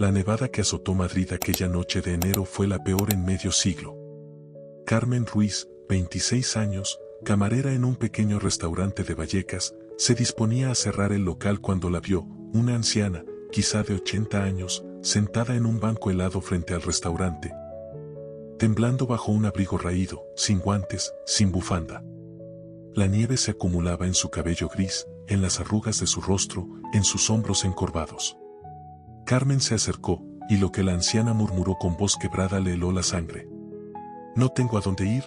La nevada que azotó Madrid aquella noche de enero fue la peor en medio siglo. Carmen Ruiz, 26 años, camarera en un pequeño restaurante de Vallecas, se disponía a cerrar el local cuando la vio, una anciana, quizá de 80 años, sentada en un banco helado frente al restaurante, temblando bajo un abrigo raído, sin guantes, sin bufanda. La nieve se acumulaba en su cabello gris, en las arrugas de su rostro, en sus hombros encorvados. Carmen se acercó, y lo que la anciana murmuró con voz quebrada le heló la sangre. «No tengo a dónde ir.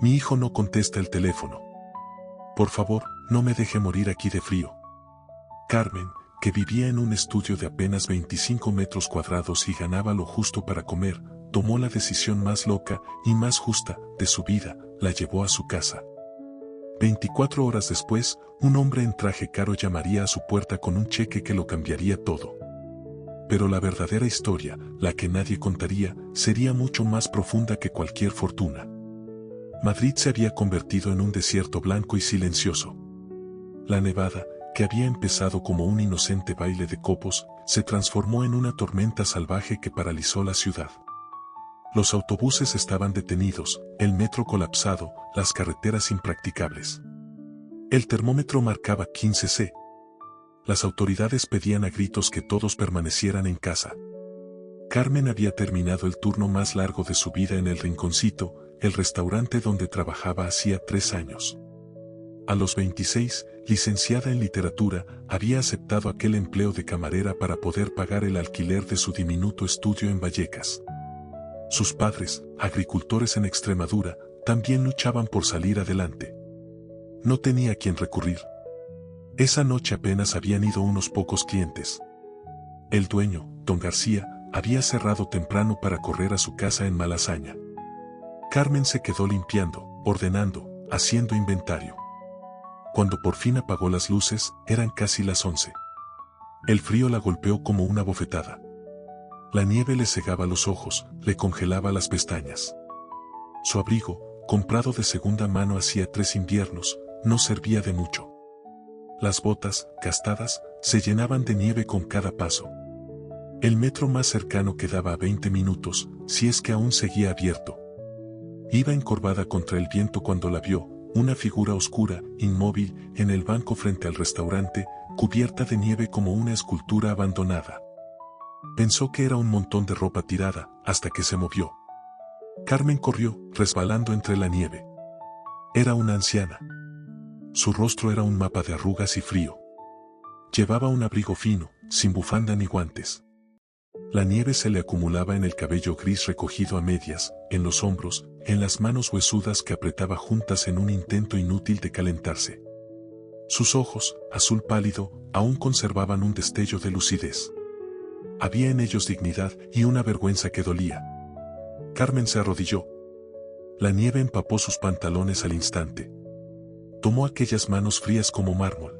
Mi hijo no contesta el teléfono. Por favor, no me deje morir aquí de frío». Carmen, que vivía en un estudio de apenas 25 metros cuadrados y ganaba lo justo para comer, tomó la decisión más loca y más justa de su vida, la llevó a su casa. 24 horas después, un hombre en traje caro llamaría a su puerta con un cheque que lo cambiaría todo. Pero la verdadera historia, la que nadie contaría, sería mucho más profunda que cualquier fortuna. Madrid se había convertido en un desierto blanco y silencioso. La nevada, que había empezado como un inocente baile de copos, se transformó en una tormenta salvaje que paralizó la ciudad. Los autobuses estaban detenidos, el metro colapsado, las carreteras impracticables. El termómetro marcaba 15 C. Las autoridades pedían a gritos que todos permanecieran en casa. Carmen había terminado el turno más largo de su vida en El Rinconcito, el restaurante donde trabajaba hacía 3 años. A los 26, licenciada en literatura, había aceptado aquel empleo de camarera para poder pagar el alquiler de su diminuto estudio en Vallecas. Sus padres, agricultores en Extremadura, también luchaban por salir adelante. No tenía a quien recurrir. Esa noche apenas habían ido unos pocos clientes. El dueño, don García, había cerrado temprano para correr a su casa en Malasaña. Carmen se quedó limpiando, ordenando, haciendo inventario. Cuando por fin apagó las luces, eran casi las 11. El frío la golpeó como una bofetada. La nieve le cegaba los ojos, le congelaba las pestañas. Su abrigo, comprado de segunda mano hacía 3 inviernos, no servía de mucho. Las botas, gastadas, se llenaban de nieve con cada paso. El metro más cercano quedaba a 20 minutos, si es que aún seguía abierto. Iba encorvada contra el viento cuando la vio, una figura oscura, inmóvil, en el banco frente al restaurante, cubierta de nieve como una escultura abandonada. Pensó que era un montón de ropa tirada, hasta que se movió. Carmen corrió, resbalando entre la nieve. Era una anciana. Su rostro era un mapa de arrugas y frío. Llevaba un abrigo fino, sin bufanda ni guantes. La nieve se le acumulaba en el cabello gris recogido a medias, en los hombros, en las manos huesudas que apretaba juntas en un intento inútil de calentarse. Sus ojos, azul pálido, aún conservaban un destello de lucidez. Había en ellos dignidad y una vergüenza que dolía. Carmen se arrodilló. La nieve empapó sus pantalones al instante. Tomó aquellas manos frías como mármol.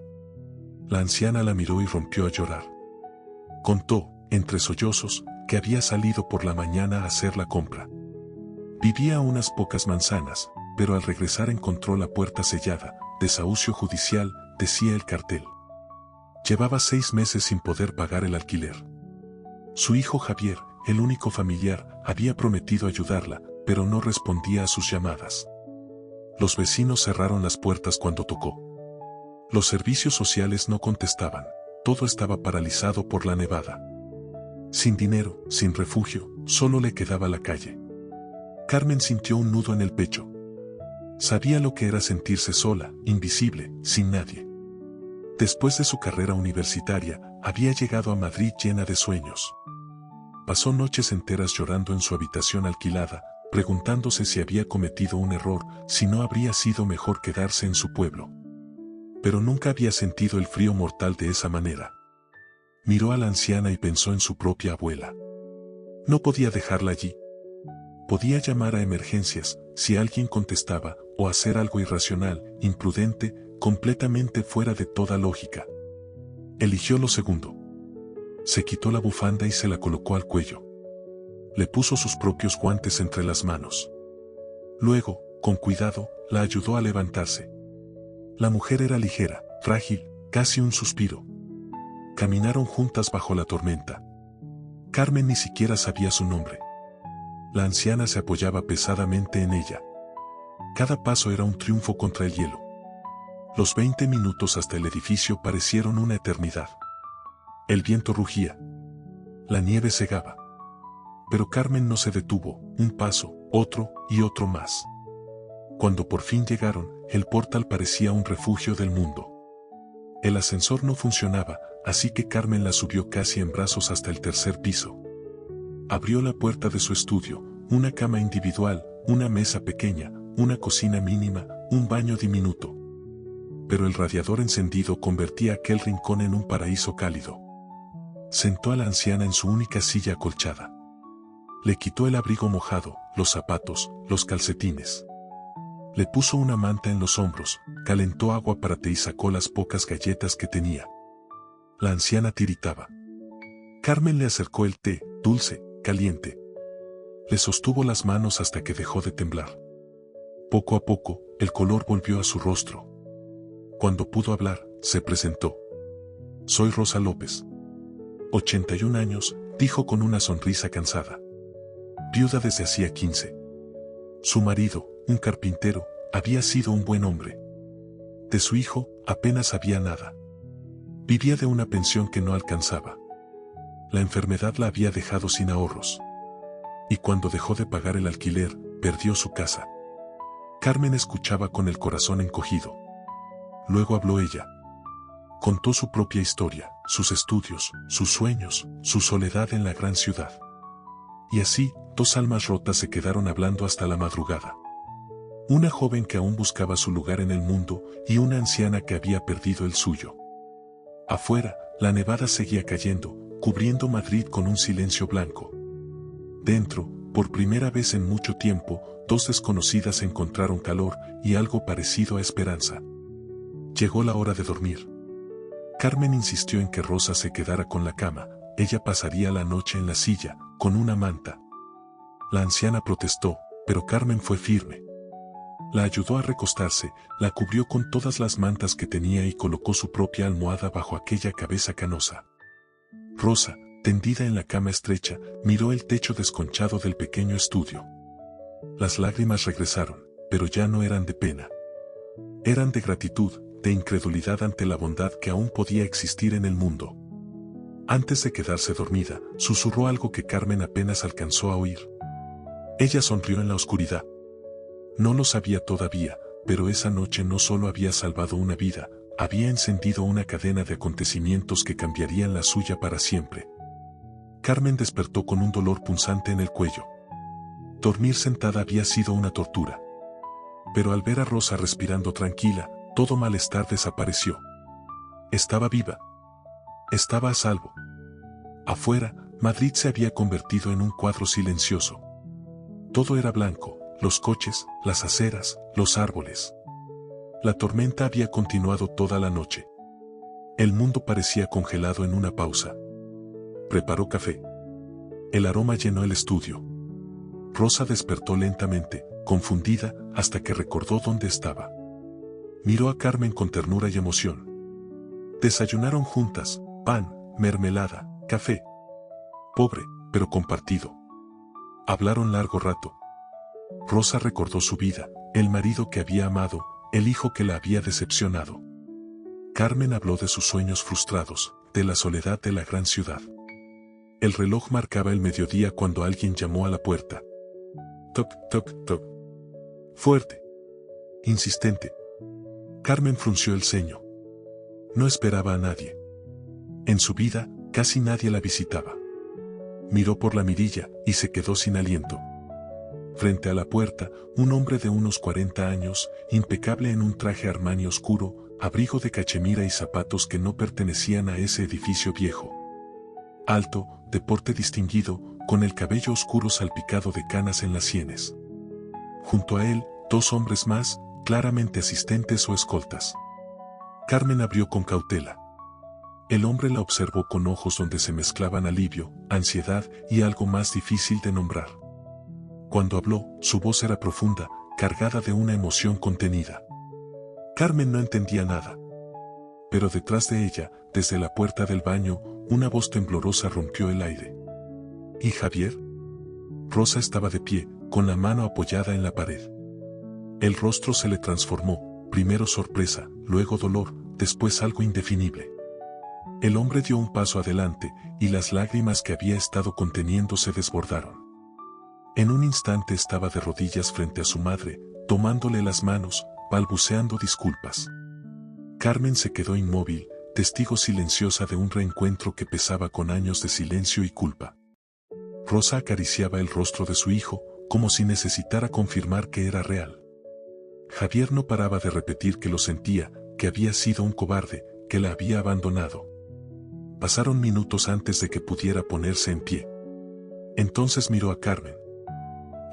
La anciana la miró y rompió a llorar. Contó, entre sollozos, que había salido por la mañana a hacer la compra. Vivía a unas pocas manzanas, pero al regresar encontró la puerta sellada, desahucio judicial, decía el cartel. Llevaba 6 meses sin poder pagar el alquiler. Su hijo Javier, el único familiar, había prometido ayudarla, pero no respondía a sus llamadas. Los vecinos cerraron las puertas cuando tocó. Los servicios sociales no contestaban, todo estaba paralizado por la nevada. Sin dinero, sin refugio, solo le quedaba la calle. Carmen sintió un nudo en el pecho. Sabía lo que era sentirse sola, invisible, sin nadie. Después de su carrera universitaria, había llegado a Madrid llena de sueños. Pasó noches enteras llorando en su habitación alquilada, preguntándose si había cometido un error, si no habría sido mejor quedarse en su pueblo. Pero nunca había sentido el frío mortal de esa manera. Miró a la anciana y pensó en su propia abuela. No podía dejarla allí. Podía llamar a emergencias, si alguien contestaba, o hacer algo irracional, imprudente, completamente fuera de toda lógica. Eligió lo segundo. Se quitó la bufanda y se la colocó al cuello. Le puso sus propios guantes entre las manos. Luego, con cuidado, la ayudó a levantarse. La mujer era ligera, frágil, casi un suspiro. Caminaron juntas bajo la tormenta. Carmen ni siquiera sabía su nombre. La anciana se apoyaba pesadamente en ella. Cada paso era un triunfo contra el hielo. Los 20 minutos hasta el edificio parecieron una eternidad. El viento rugía. La nieve cegaba. Pero Carmen no se detuvo, un paso, otro y otro más. Cuando por fin llegaron, el portal parecía un refugio del mundo. El ascensor no funcionaba, así que Carmen la subió casi en brazos hasta el tercer piso. Abrió la puerta de su estudio, una cama individual, una mesa pequeña, una cocina mínima, un baño diminuto. Pero el radiador encendido convertía aquel rincón en un paraíso cálido. Sentó a la anciana en su única silla acolchada. Le quitó el abrigo mojado, los zapatos, los calcetines. Le puso una manta en los hombros, calentó agua para té y sacó las pocas galletas que tenía. La anciana tiritaba. Carmen le acercó el té, dulce, caliente. Le sostuvo las manos hasta que dejó de temblar. Poco a poco, el color volvió a su rostro. Cuando pudo hablar, se presentó. Soy Rosa López. 81 años, dijo con una sonrisa cansada. Viuda desde hacía 15. Su marido, un carpintero, había sido un buen hombre. De su hijo, apenas sabía nada. Vivía de una pensión que no alcanzaba. La enfermedad la había dejado sin ahorros. Y cuando dejó de pagar el alquiler, perdió su casa. Carmen escuchaba con el corazón encogido. Luego habló ella. Contó su propia historia, sus estudios, sus sueños, su soledad en la gran ciudad. Y así, dos almas rotas se quedaron hablando hasta la madrugada. Una joven que aún buscaba su lugar en el mundo y una anciana que había perdido el suyo. Afuera, la nevada seguía cayendo, cubriendo Madrid con un silencio blanco. Dentro, por primera vez en mucho tiempo, dos desconocidas encontraron calor y algo parecido a esperanza. Llegó la hora de dormir. Carmen insistió en que Rosa se quedara con la cama, ella pasaría la noche en la silla, con una manta. La anciana protestó, pero Carmen fue firme. La ayudó a recostarse, la cubrió con todas las mantas que tenía y colocó su propia almohada bajo aquella cabeza canosa. Rosa, tendida en la cama estrecha, miró el techo desconchado del pequeño estudio. Las lágrimas regresaron, pero ya no eran de pena. Eran de gratitud, de incredulidad ante la bondad que aún podía existir en el mundo. Antes de quedarse dormida, susurró algo que Carmen apenas alcanzó a oír. Ella sonrió en la oscuridad. No lo sabía todavía, pero esa noche no solo había salvado una vida, había encendido una cadena de acontecimientos que cambiarían la suya para siempre. Carmen despertó con un dolor punzante en el cuello. Dormir sentada había sido una tortura. Pero al ver a Rosa respirando tranquila, todo malestar desapareció. Estaba viva. Estaba a salvo. Afuera, Madrid se había convertido en un cuadro silencioso. Todo era blanco, los coches, las aceras, los árboles. La tormenta había continuado toda la noche. El mundo parecía congelado en una pausa. Preparó café. El aroma llenó el estudio. Rosa despertó lentamente, confundida, hasta que recordó dónde estaba. Miró a Carmen con ternura y emoción. Desayunaron juntas, pan, mermelada, café. Pobre, pero compartido. Hablaron largo rato. Rosa recordó su vida, el marido que había amado, el hijo que la había decepcionado. Carmen habló de sus sueños frustrados, de la soledad de la gran ciudad. El reloj marcaba el mediodía cuando alguien llamó a la puerta. Toc, toc, toc. Fuerte. Insistente. Carmen frunció el ceño. No esperaba a nadie. En su vida, casi nadie la visitaba. Miró por la mirilla y se quedó sin aliento. Frente a la puerta, un hombre de unos 40 años, impecable en un traje Armani oscuro, abrigo de cachemira y zapatos que no pertenecían a ese edificio viejo. Alto, de porte distinguido, con el cabello oscuro salpicado de canas en las sienes. Junto a él, dos hombres más, claramente asistentes o escoltas. Carmen abrió con cautela. El hombre la observó con ojos donde se mezclaban alivio, ansiedad y algo más difícil de nombrar. Cuando habló, su voz era profunda, cargada de una emoción contenida. Carmen no entendía nada. Pero detrás de ella, desde la puerta del baño, una voz temblorosa rompió el aire. ¿Y Javier? Rosa estaba de pie, con la mano apoyada en la pared. El rostro se le transformó, primero sorpresa, luego dolor, después algo indefinible. El hombre dio un paso adelante, y las lágrimas que había estado conteniendo se desbordaron. En un instante estaba de rodillas frente a su madre, tomándole las manos, balbuceando disculpas. Carmen se quedó inmóvil, testigo silenciosa de un reencuentro que pesaba con años de silencio y culpa. Rosa acariciaba el rostro de su hijo, como si necesitara confirmar que era real. Javier no paraba de repetir que lo sentía, que había sido un cobarde, que la había abandonado. Pasaron minutos antes de que pudiera ponerse en pie. Entonces miró a Carmen.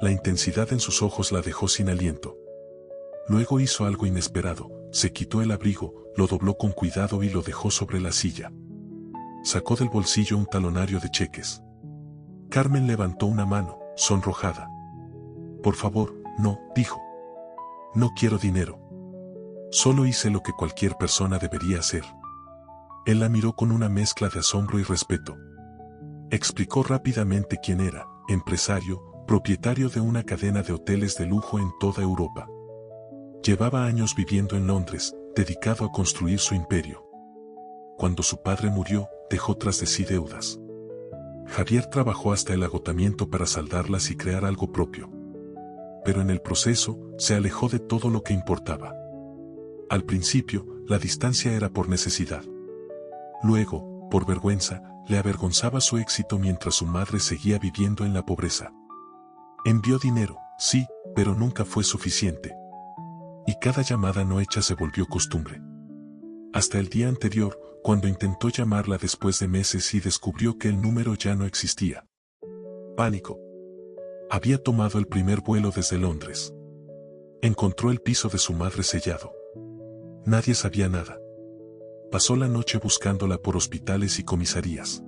La intensidad en sus ojos la dejó sin aliento. Luego hizo algo inesperado, se quitó el abrigo, lo dobló con cuidado y lo dejó sobre la silla. Sacó del bolsillo un talonario de cheques. Carmen levantó una mano, sonrojada. «Por favor, no», dijo. «No quiero dinero. Solo hice lo que cualquier persona debería hacer». Él la miró con una mezcla de asombro y respeto. Explicó rápidamente quién era: empresario, propietario de una cadena de hoteles de lujo en toda Europa. Llevaba años viviendo en Londres, dedicado a construir su imperio. Cuando su padre murió, dejó tras de sí deudas. Javier trabajó hasta el agotamiento para saldarlas y crear algo propio. Pero en el proceso, se alejó de todo lo que importaba. Al principio, la distancia era por necesidad. Luego, por vergüenza, le avergonzaba su éxito mientras su madre seguía viviendo en la pobreza. Envió dinero, sí, pero nunca fue suficiente. Y cada llamada no hecha se volvió costumbre. Hasta el día anterior, cuando intentó llamarla después de meses y descubrió que el número ya no existía. Pánico. Había tomado el primer vuelo desde Londres. Encontró el piso de su madre sellado. Nadie sabía nada. Pasó la noche buscándola por hospitales y comisarías.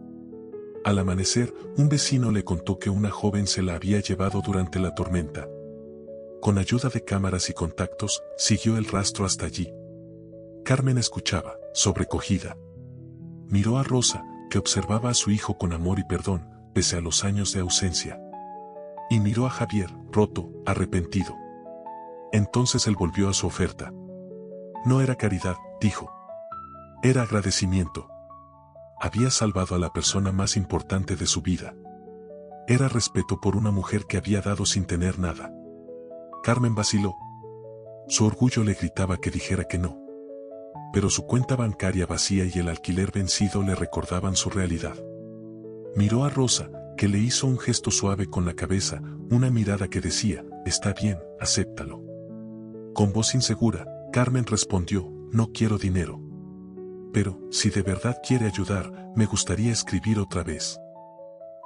Al amanecer, un vecino le contó que una joven se la había llevado durante la tormenta. Con ayuda de cámaras y contactos, siguió el rastro hasta allí. Carmen escuchaba, sobrecogida. Miró a Rosa, que observaba a su hijo con amor y perdón, pese a los años de ausencia. Y miró a Javier, roto, arrepentido. Entonces él volvió a su oferta. No era caridad, dijo. Era agradecimiento. Había salvado a la persona más importante de su vida. Era respeto por una mujer que había dado sin tener nada. Carmen vaciló. Su orgullo le gritaba que dijera que no. Pero su cuenta bancaria vacía y el alquiler vencido le recordaban su realidad. Miró a Rosa, que le hizo un gesto suave con la cabeza, una mirada que decía: «Está bien, acéptalo». Con voz insegura, Carmen respondió: «No quiero dinero. Pero, si de verdad quiere ayudar, me gustaría escribir otra vez.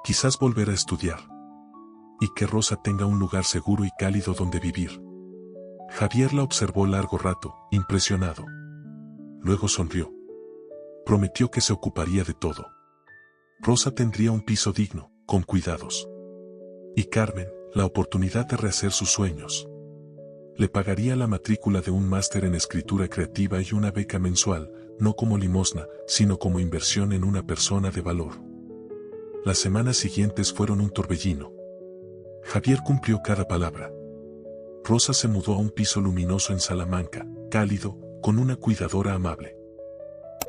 Quizás volver a estudiar. Y que Rosa tenga un lugar seguro y cálido donde vivir». Javier la observó largo rato, impresionado. Luego sonrió. Prometió que se ocuparía de todo. Rosa tendría un piso digno, con cuidados. Y Carmen, la oportunidad de rehacer sus sueños. Le pagaría la matrícula de un máster en escritura creativa y una beca mensual, no como limosna, sino como inversión en una persona de valor. Las semanas siguientes fueron un torbellino. Javier cumplió cada palabra. Rosa se mudó a un piso luminoso en Salamanca, cálido, con una cuidadora amable.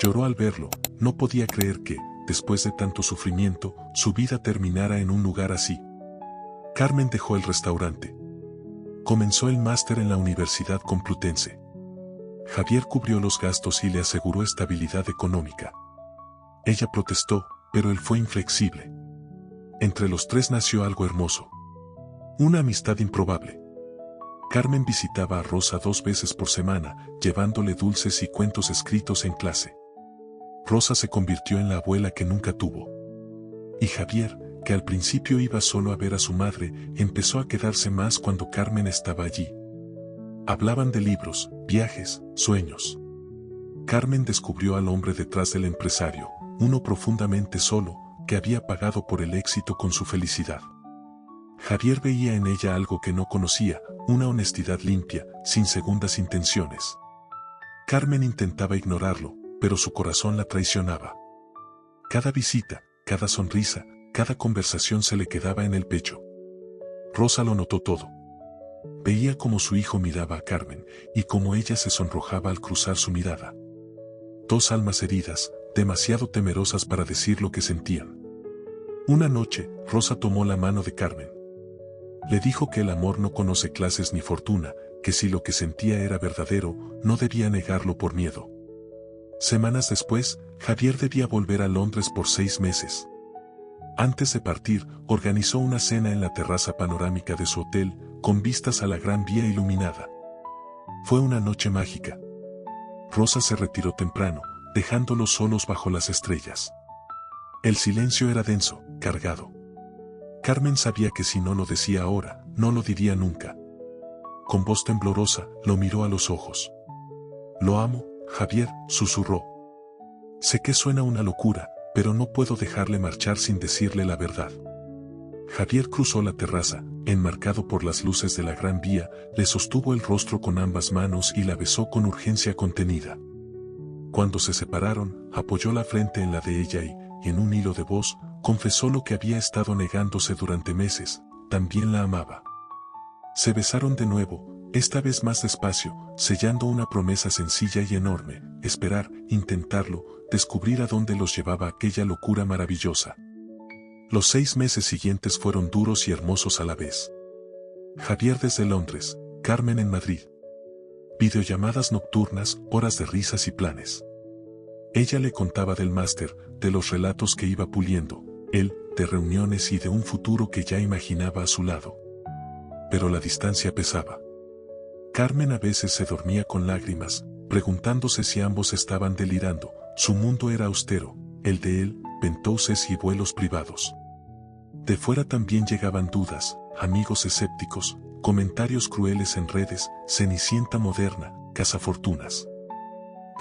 Lloró al verlo, no podía creer que, después de tanto sufrimiento, su vida terminara en un lugar así. Carmen dejó el restaurante. Comenzó el máster en la Universidad Complutense. Javier cubrió los gastos y le aseguró estabilidad económica. Ella protestó, pero él fue inflexible. Entre los tres nació algo hermoso. Una amistad improbable. Carmen visitaba a Rosa 2 veces por semana, llevándole dulces y cuentos escritos en clase. Rosa se convirtió en la abuela que nunca tuvo. Y Javier, que al principio iba solo a ver a su madre, empezó a quedarse más cuando Carmen estaba allí. Hablaban de libros, viajes, sueños. Carmen descubrió al hombre detrás del empresario, uno profundamente solo, que había pagado por el éxito con su felicidad. Javier veía en ella algo que no conocía, una honestidad limpia, sin segundas intenciones. Carmen intentaba ignorarlo, pero su corazón la traicionaba. Cada visita, cada sonrisa, cada conversación se le quedaba en el pecho. Rosa lo notó todo. Veía cómo su hijo miraba a Carmen y cómo ella se sonrojaba al cruzar su mirada. Dos almas heridas, demasiado temerosas para decir lo que sentían. Una noche, Rosa tomó la mano de Carmen. Le dijo que el amor no conoce clases ni fortuna, que si lo que sentía era verdadero, no debía negarlo por miedo. Semanas después, Javier debía volver a Londres por 6 meses. Antes de partir, organizó una cena en la terraza panorámica de su hotel, con vistas a la Gran Vía iluminada. Fue una noche mágica. Rosa se retiró temprano, dejándolos solos bajo las estrellas. El silencio era denso, cargado. Carmen sabía que si no lo decía ahora, no lo diría nunca. Con voz temblorosa, lo miró a los ojos. «Lo amo, Javier», susurró. «Sé que suena una locura, pero no puedo dejarle marchar sin decirle la verdad». Javier cruzó la terraza, enmarcado por las luces de la Gran Vía, le sostuvo el rostro con ambas manos y la besó con urgencia contenida. Cuando se separaron, apoyó la frente en la de ella y, en un hilo de voz, confesó lo que había estado negándose durante meses: también la amaba. Se besaron de nuevo, esta vez más despacio, sellando una promesa sencilla y enorme: esperar, intentarlo, descubrir a dónde los llevaba aquella locura maravillosa. Los 6 meses siguientes fueron duros y hermosos a la vez. Javier desde Londres, Carmen en Madrid. Videollamadas nocturnas, horas de risas y planes. Ella le contaba del máster, de los relatos que iba puliendo, él, de reuniones y de un futuro que ya imaginaba a su lado. Pero la distancia pesaba. Carmen a veces se dormía con lágrimas, preguntándose si ambos estaban delirando. Su mundo era austero, el de él, penthouse y vuelos privados. De fuera también llegaban dudas, amigos escépticos, comentarios crueles en redes: Cenicienta moderna, cazafortunas.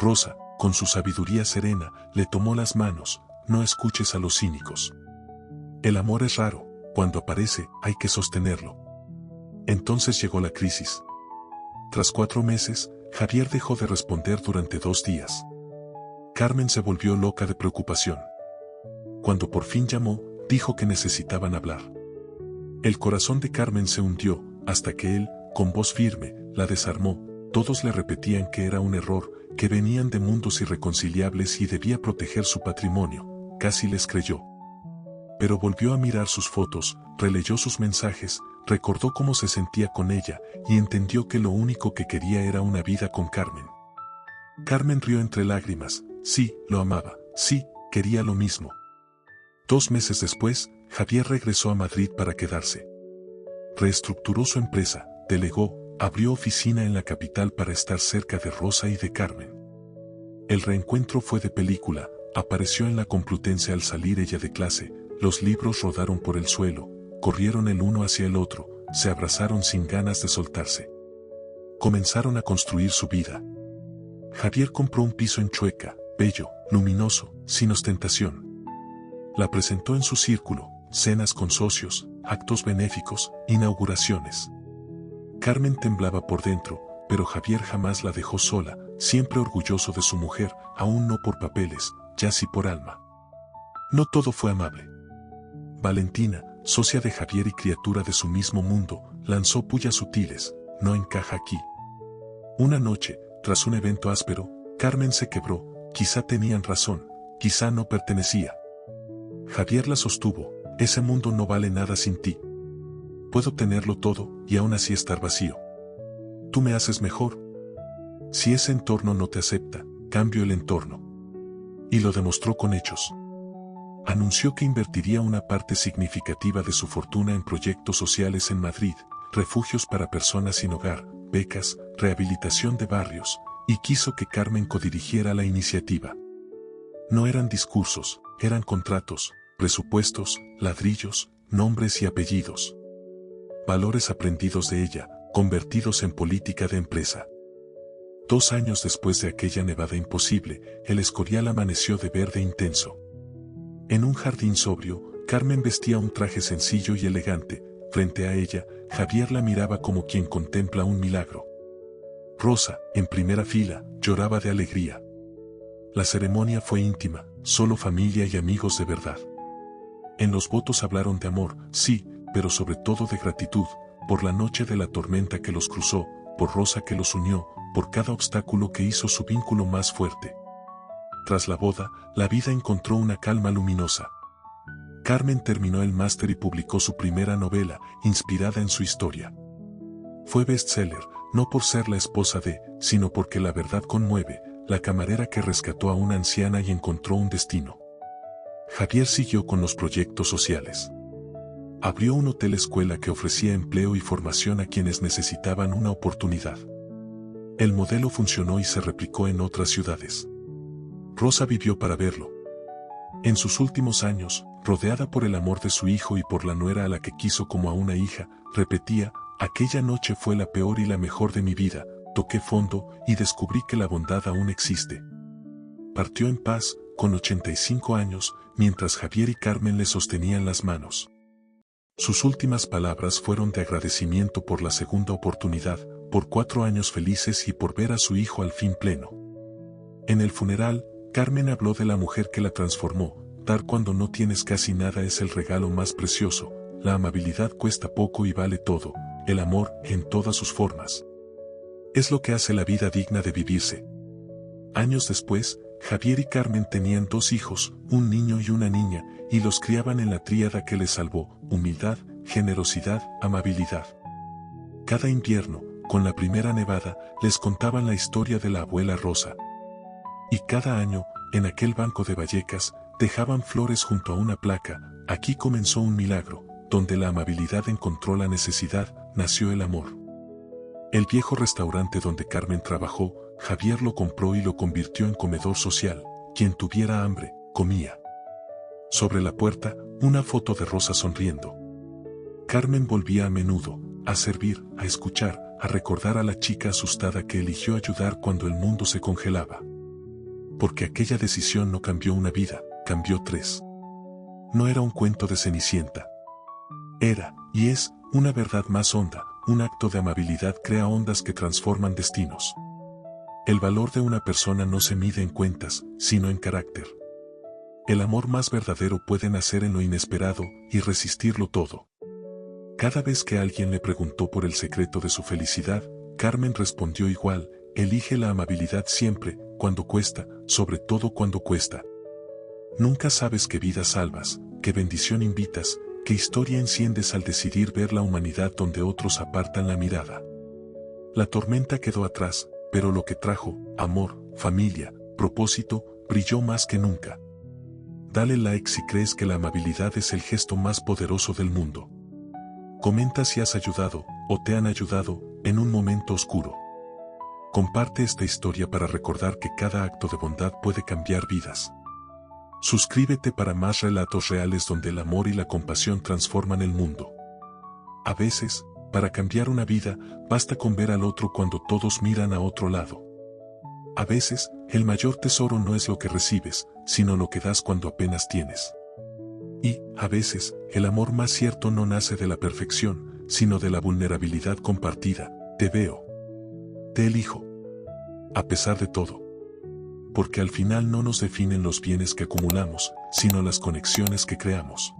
Rosa, con su sabiduría serena, le tomó las manos: no escuches a los cínicos. El amor es raro, cuando aparece, hay que sostenerlo. Entonces llegó la crisis. Tras 4 meses, Javier dejó de responder durante 2 días. Carmen se volvió loca de preocupación. Cuando por fin llamó, dijo que necesitaban hablar. El corazón de Carmen se hundió, hasta que él, con voz firme, la desarmó. Todos le repetían que era un error, que venían de mundos irreconciliables y debía proteger su patrimonio. Casi les creyó. Pero volvió a mirar sus fotos, releyó sus mensajes, recordó cómo se sentía con ella, y entendió que lo único que quería era una vida con Carmen. Carmen rió entre lágrimas. Sí, lo amaba, sí, quería lo mismo. 2 meses después, Javier regresó a Madrid para quedarse. Reestructuró su empresa, delegó, abrió oficina en la capital para estar cerca de Rosa y de Carmen. El reencuentro fue de película, apareció en la Complutense al salir ella de clase, los libros rodaron por el suelo, corrieron el uno hacia el otro, se abrazaron sin ganas de soltarse. Comenzaron a construir su vida. Javier compró un piso en Chueca, bello, luminoso, sin ostentación. La presentó en su círculo: cenas con socios, actos benéficos, inauguraciones. Carmen temblaba por dentro, pero Javier jamás la dejó sola, siempre orgulloso de su mujer, aún no por papeles, ya sí por alma. No todo fue amable. Valentina, socia de Javier y criatura de su mismo mundo, lanzó pullas sutiles: no encaja aquí. Una noche, tras un evento áspero, Carmen se quebró: quizá tenían razón, quizá no pertenecía. Javier la sostuvo: ese mundo no vale nada sin ti. Puedo tenerlo todo, y aún así estar vacío. Tú me haces mejor. Si ese entorno no te acepta, cambio el entorno. Y lo demostró con hechos. Anunció que invertiría una parte significativa de su fortuna en proyectos sociales en Madrid, refugios para personas sin hogar, becas, rehabilitación de barrios, y quiso que Carmen codirigiera la iniciativa. No eran discursos, eran contratos, presupuestos, ladrillos, nombres y apellidos. Valores aprendidos de ella, convertidos en política de empresa. 2 años después de aquella nevada imposible, el Escorial amaneció de verde intenso. En un jardín sobrio, Carmen vestía un traje sencillo y elegante. Frente a ella, Javier la miraba como quien contempla un milagro. Rosa, en primera fila, lloraba de alegría. La ceremonia fue íntima, solo familia y amigos de verdad. En los votos hablaron de amor, sí, pero sobre todo de gratitud, por la noche de la tormenta que los cruzó, por Rosa que los unió, por cada obstáculo que hizo su vínculo más fuerte. Tras la boda, la vida encontró una calma luminosa. Carmen terminó el máster y publicó su primera novela, inspirada en su historia. Fue bestseller, no por ser la esposa de, sino porque la verdad conmueve, la camarera que rescató a una anciana y encontró un destino. Javier siguió con los proyectos sociales. Abrió un hotel escuela que ofrecía empleo y formación a quienes necesitaban una oportunidad. El modelo funcionó y se replicó en otras ciudades. Rosa vivió para verlo. En sus últimos años, rodeada por el amor de su hijo y por la nuera a la que quiso como a una hija, repetía, aquella noche fue la peor y la mejor de mi vida, toqué fondo y descubrí que la bondad aún existe. Partió en paz, con 85 años, mientras Javier y Carmen le sostenían las manos. Sus últimas palabras fueron de agradecimiento por la segunda oportunidad, por 4 años felices y por ver a su hijo al fin pleno. En el funeral, Carmen habló de la mujer que la transformó. Dar cuando no tienes casi nada es el regalo más precioso, la amabilidad cuesta poco y vale todo, el amor en todas sus formas. Es lo que hace la vida digna de vivirse. Años después, Javier y Carmen tenían 2 hijos, un niño y una niña, y los criaban en la tríada que les salvó, humildad, generosidad, amabilidad. Cada invierno, con la primera nevada, les contaban la historia de la abuela Rosa. Y cada año, en aquel banco de Vallecas, dejaban flores junto a una placa, aquí comenzó un milagro, donde la amabilidad encontró la necesidad, nació el amor. El viejo restaurante donde Carmen trabajó, Javier lo compró y lo convirtió en comedor social, quien tuviera hambre, comía. Sobre la puerta, una foto de Rosa sonriendo. Carmen volvía a menudo, a servir, a escuchar, a recordar a la chica asustada que eligió ayudar cuando el mundo se congelaba. Porque aquella decisión no cambió una vida, cambió 3. No era un cuento de Cenicienta. Era, y es, una verdad más honda, un acto de amabilidad crea ondas que transforman destinos. El valor de una persona no se mide en cuentas, sino en carácter. El amor más verdadero puede nacer en lo inesperado y resistirlo todo. Cada vez que alguien le preguntó por el secreto de su felicidad, Carmen respondió igual, elige la amabilidad siempre, cuando cuesta, sobre todo cuando cuesta. Nunca sabes qué vida salvas, qué bendición invitas, qué historia enciendes al decidir ver la humanidad donde otros apartan la mirada. La tormenta quedó atrás, pero lo que trajo, amor, familia, propósito, brilló más que nunca. Dale like si crees que la amabilidad es el gesto más poderoso del mundo. Comenta si has ayudado, o te han ayudado, en un momento oscuro. Comparte esta historia para recordar que cada acto de bondad puede cambiar vidas. Suscríbete para más relatos reales donde el amor y la compasión transforman el mundo. A veces, para cambiar una vida, basta con ver al otro cuando todos miran a otro lado. A veces, el mayor tesoro no es lo que recibes, sino lo que das cuando apenas tienes. Y, a veces, el amor más cierto no nace de la perfección, sino de la vulnerabilidad compartida. Te veo. Te elijo. A pesar de todo. Porque al final no nos definen los bienes que acumulamos, sino las conexiones que creamos.